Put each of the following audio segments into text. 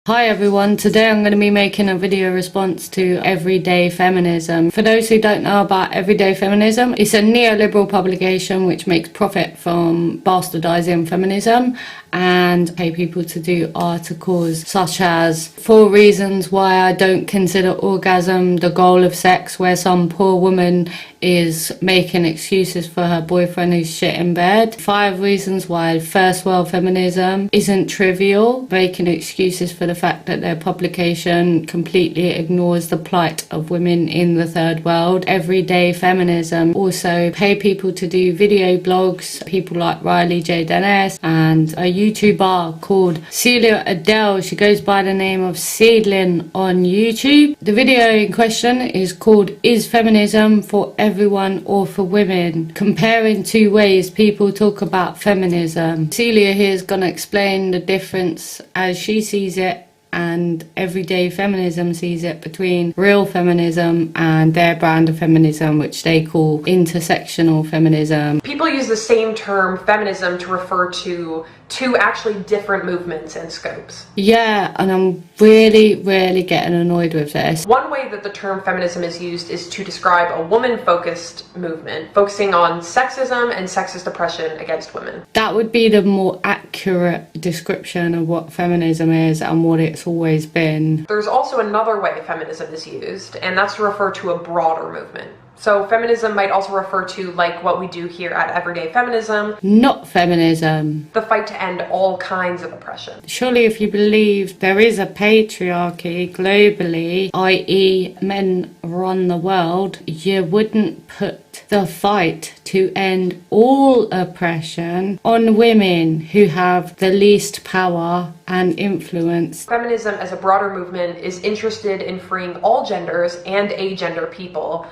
Hi everyone, today I'm going to be making a video response to Everyday Feminism. For those who don't know about Everyday Feminism, it's a neoliberal publication which makes profit from bastardizing feminism and pay people to do articles such as 4 reasons why I don't consider orgasm the goal of sex, where some poor woman is making excuses for her boyfriend who's shit in bed. 5 reasons why first world feminism isn't trivial, making excuses for the fact that their publication completely ignores the plight of women in the third world. Everyday Feminism also pay people to do video blogs, people like Riley J. Dennis and a YouTuber called Celia Adele. She goes by the name of Seedling on YouTube. The video in question is called Is Feminism for Everyone or for Women? Comparing 2 ways people talk about feminism. Celia here is going to explain the difference as she sees it and Everyday Feminism sees it between real feminism and their brand of feminism, which they call intersectional feminism. People use the same term feminism to refer to 2 actually different movements and scopes. Yeah, and I'm really getting annoyed with this. One way that the term feminism is used is to describe a woman-focused movement, focusing on sexism and sexist oppression against women. That would be the more accurate description of what feminism is and what it's always been. There's also another way feminism is used, and that's to refer to a broader movement. So feminism might also refer to, like what we do here at Everyday Feminism, not feminism. The fight to end all kinds of oppression. Surely if you believe there is a patriarchy globally, i.e. men run the world, you wouldn't put the fight to end all oppression on women who have the least power and influence. Feminism as a broader movement is interested in freeing all genders and agender people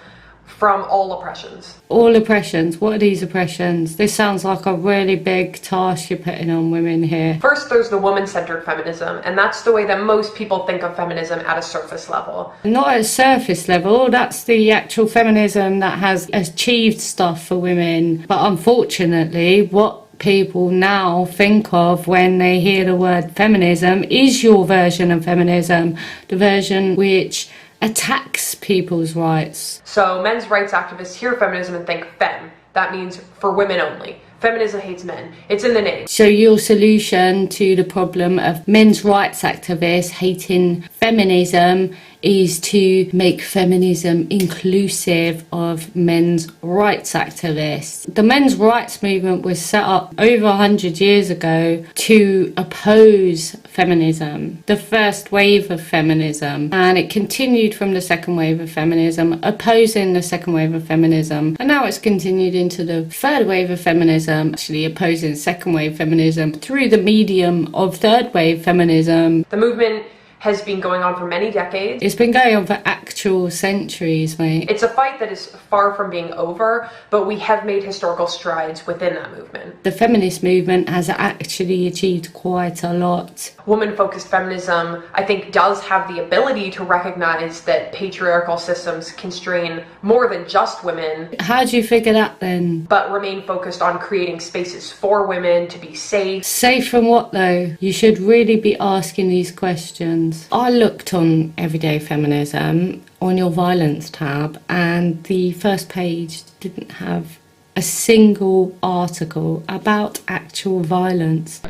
from all oppressions. All oppressions? What are these oppressions? This sounds like a really big task you're putting on women here. First, there's the woman-centered feminism, and that's the way that most people think of feminism at a surface level. Not at a surface level, that's the actual feminism that has achieved stuff for women. But unfortunately, what people now think of when they hear the word feminism is your version of feminism, the version which attacks people's rights. So men's rights activists hear feminism and think femme. That means for women only. Feminism hates men. It's in the name. So your solution to the problem of men's rights activists hating feminism is to make feminism inclusive of men's rights activists. The men's rights movement was set up over 100 years ago to oppose feminism, the first wave of feminism, and it continued from the second wave of feminism, opposing the second wave of feminism, and now it's continued into the third wave of feminism, actually opposing second wave feminism through the medium of third wave feminism. The movement has been going on for many decades. It's been going on for actual centuries, mate. It's a fight that is far from being over, but we have made historical strides within that movement. The feminist movement has actually achieved quite a lot. Woman-focused feminism, I think, does have the ability to recognize that patriarchal systems constrain more than just women. How do you figure that then? But remain focused on creating spaces for women to be safe. Safe from what though? You should really be asking these questions. I looked on Everyday Feminism on your violence tab, and the first page didn't have a single article about actual violence.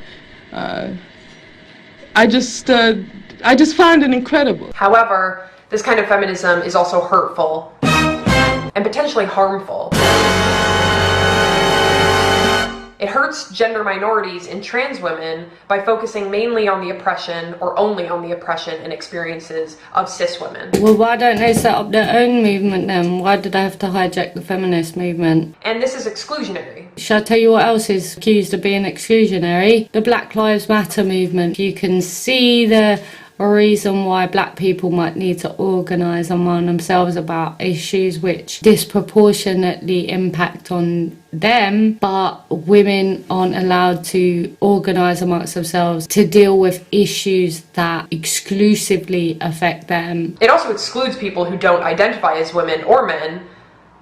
I just found it incredible. However, this kind of feminism is also hurtful and potentially harmful. It hurts gender minorities and trans women by focusing mainly on the oppression or only on the oppression and experiences of cis women. Well, why don't they set up their own movement then? Why did they have to hijack the feminist movement? And this is exclusionary. Shall I tell you what else is accused of being exclusionary? The Black Lives Matter movement. You can see the reason why black people might need to organise among themselves about issues which disproportionately impact on them, but women aren't allowed to organise amongst themselves to deal with issues that exclusively affect them. It also excludes people who don't identify as women or men,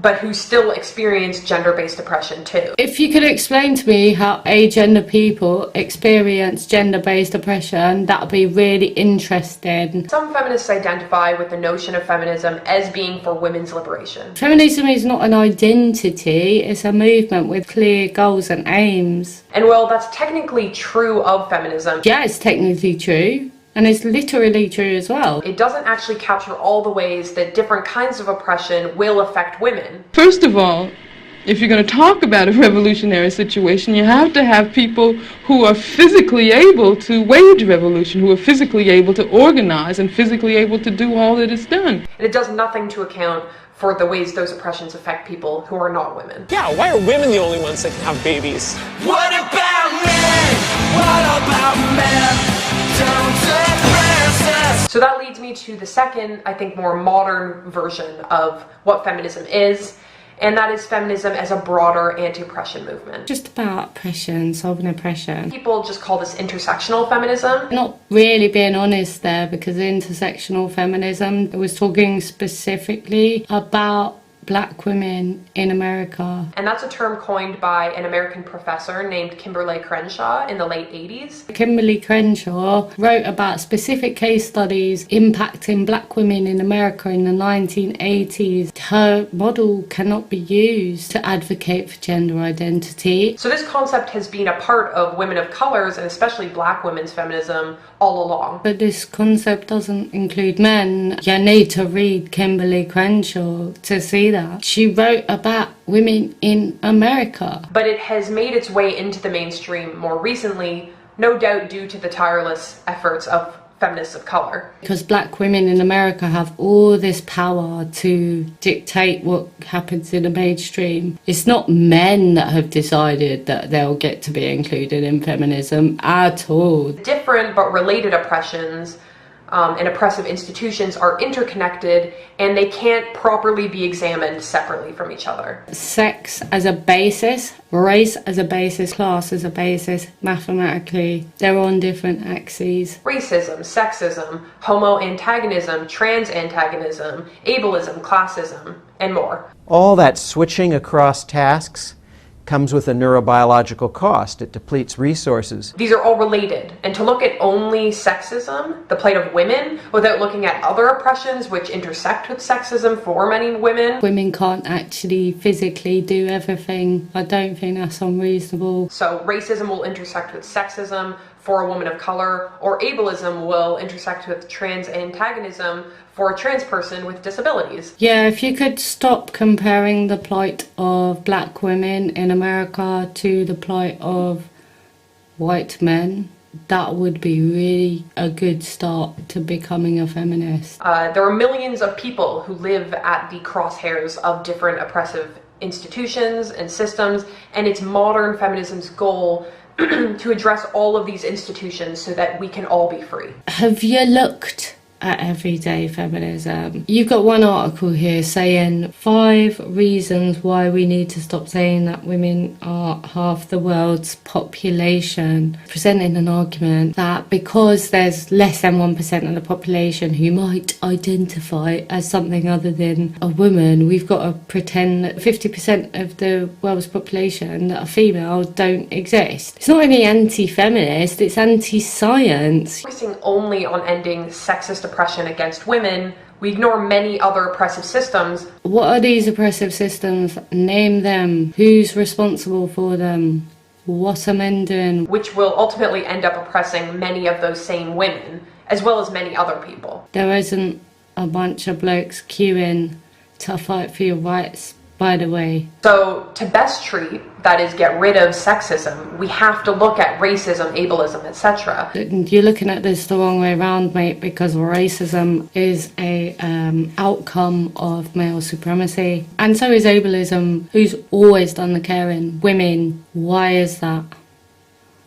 but who still experience gender-based oppression too. If you could explain to me how agender people experience gender-based oppression, that would be really interesting. Some feminists identify with the notion of feminism as being for women's liberation. Feminism is not an identity, it's a movement with clear goals and aims. And while that's technically true of feminism, Yeah, it's technically true. And it's literally true as well. it doesn't actually capture all the ways that different kinds of oppression will affect women. First of all, if you're going to talk about a revolutionary situation, you have to have people who are physically able to wage revolution, who are physically able to organize and physically able to do all that is done. And it does nothing to account for the ways those oppressions affect people who are not women. Yeah, why are women the only ones that can have babies? What about men? What about men? Don't suppress us. So that leads me to the second, I think, more modern version of what feminism is, and that is feminism as a broader anti-oppression movement. Just about oppression, solving oppression. People just call this intersectional feminism. Not really being honest there, because intersectional feminism was talking specifically about black women in America. And that's a term coined by an American professor named Kimberly Crenshaw in the late 80s. Kimberly Crenshaw wrote about specific case studies impacting black women in America in the 1980s. Her model cannot be used to advocate for gender identity. So this concept has been a part of women of colors, and especially black women's feminism, all along. But this concept doesn't include men. You need to read Kimberly Crenshaw to see that. She wrote about women in America. But it has made its way into the mainstream more recently, no doubt due to the tireless efforts of feminists of color. Because black women in America have all this power to dictate what happens in the mainstream. It's not men that have decided that they'll get to be included in feminism at all. Different but related oppressions and oppressive institutions are interconnected, and they can't properly be examined separately from each other. Sex as a basis, race as a basis, class as a basis, mathematically, they're on different axes. Racism, sexism, homo-antagonism, trans-antagonism, ableism, classism, and more. All that switching across tasks comes with a neurobiological cost. It depletes resources. These are all related, and to look at only sexism, the plight of women, without looking at other oppressions which intersect with sexism for many women. Women can't actually physically do everything. I don't think that's unreasonable. So racism will intersect with sexism for a woman of color, or ableism will intersect with trans antagonism for a trans person with disabilities. Yeah, if you could stop comparing the plight of black women in America to the plight of white men, that would be really a good start to becoming a feminist. There are millions of people who live at the crosshairs of different oppressive institutions and systems, and it's modern feminism's goal to address all of these institutions so that we can all be free. Have you looked at everyday feminism? You've got one article here saying 5 reasons why we need to stop saying that women are half the world's population, presenting an argument that because there's less than 1% of the population who might identify as something other than a woman, we've got to pretend that 50% of the world's population that are female don't exist. It's not only anti-feminist, it's anti-science. Focusing only on ending sexist oppression against women, we ignore many other oppressive systems. What are these oppressive systems? Name them. Who's responsible for them? What are men doing? Which will ultimately end up oppressing many of those same women, as well as many other people. There isn't a bunch of blokes queuing to fight for your rights, by the way. So to best treat, that is get rid of sexism, we have to look at racism, ableism, etc. You're looking at this the wrong way around, mate, because racism is a outcome of male supremacy. And so is ableism. Who's always done the caring? Women. Why is that?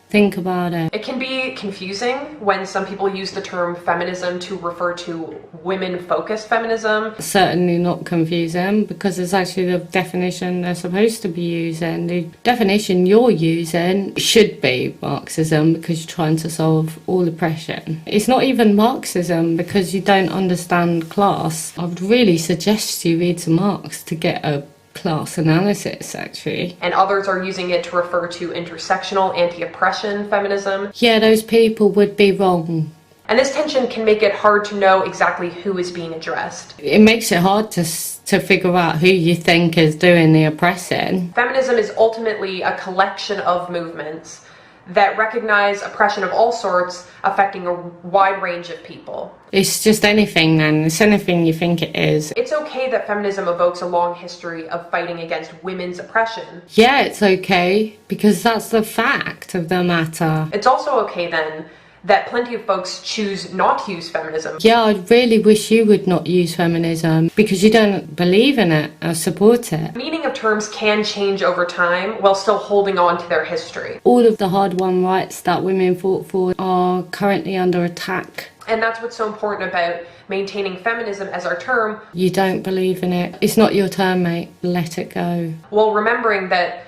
Think about it. It can be confusing when some people use the term feminism to refer to women-focused feminism. Certainly not confusing, because it's actually the definition they're supposed to be using. The definition you're using should be Marxism, because you're trying to solve all oppression. It's not even Marxism because you don't understand class. I would really suggest you read some Marx to get a class analysis, actually. And others are using it to refer to intersectional anti-oppression feminism. Yeah, those people would be wrong. And this tension can make it hard to know exactly who is being addressed. It makes it hard to figure out who you think is doing the oppressing. Feminism is ultimately a collection of movements that recognize oppression of all sorts affecting a wide range of people. It's just anything then, it's anything you think it is. It's okay that feminism evokes a long history of fighting against women's oppression. Yeah, it's okay, because that's the fact of the matter. It's also okay then that plenty of folks choose not to use feminism. Yeah, I really wish you would not use feminism because you don't believe in it or support it. The meaning of terms can change over time while still holding on to their history. All of the hard-won rights that women fought for are currently under attack. And that's what's so important about maintaining feminism as our term. You don't believe in it. It's not your term, mate. Let it go. While remembering that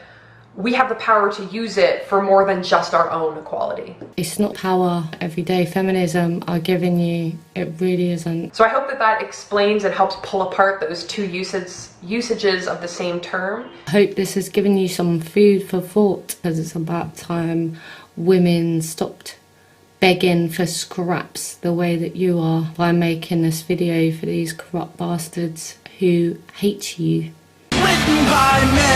we have the power to use it for more than just our own equality. It's not power everyday feminism are giving you. It really isn't. So I hope that explains and helps pull apart those two usages of the same term. I hope this has given you some food for thought, because it's about time women stopped begging for scraps the way that you are by making this video for these corrupt bastards who hate you. Written by men.